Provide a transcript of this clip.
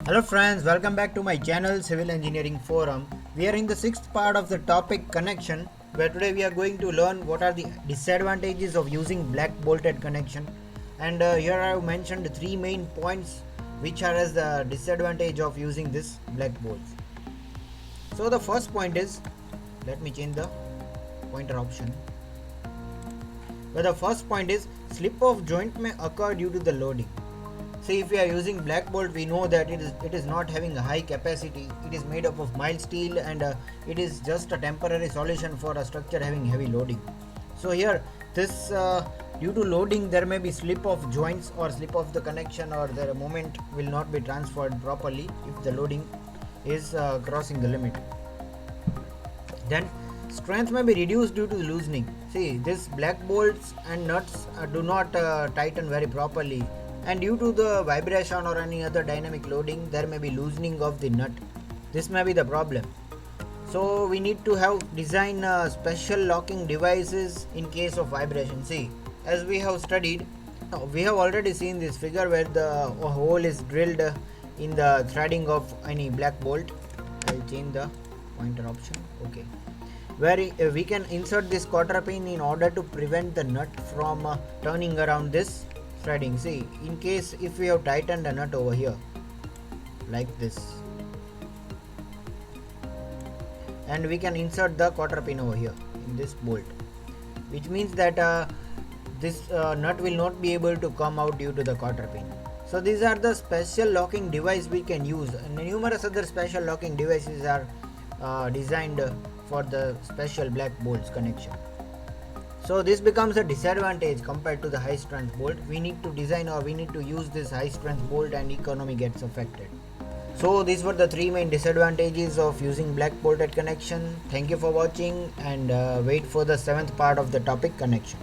Hello friends, welcome back to my channel Civil Engineering Forum. We are in the sixth part of the topic connection, where today we are going to learn what are the disadvantages of using black bolted connection. And here I have mentioned three main points which are as the disadvantage of using this black bolts. So the first point is, let me change the pointer option. Where the first point is slip of joint may occur due to the loading. See, if we are using black bolt, we know that it is not having a high capacity. It is made up of mild steel, and it is just a temporary solution for a structure having heavy loading. So here, this due to loading, there may be slip of joints or slip of the connection, or the moment will not be transferred properly if the loading is crossing the limit. Then strength may be reduced due to loosening. See, this black bolts and nuts do not tighten very properly, and due to the vibration or any other dynamic loading, there may be loosening of the nut. This may be the problem. So we need to have design special locking devices in case of vibration. See, as we have studied, we have already seen this figure where the hole is drilled in the threading of any black bolt. I will change the pointer option. Okay, where we can insert this quarter pin in order to prevent the nut from turning around this threading. See, in case if we have tightened a nut over here like this, and we can insert the quarter pin over here in this bolt, which means that this nut will not be able to come out due to the quarter pin. So these are the special locking device we can use, and numerous other special locking devices are designed for the special black bolts connection. So this becomes a disadvantage compared to the high strength bolt. We need to design, or we need to use this high strength bolt, and economy gets affected. So these were the three main disadvantages of using black bolted connection. Thank you for watching, and wait for the seventh part of the topic connection.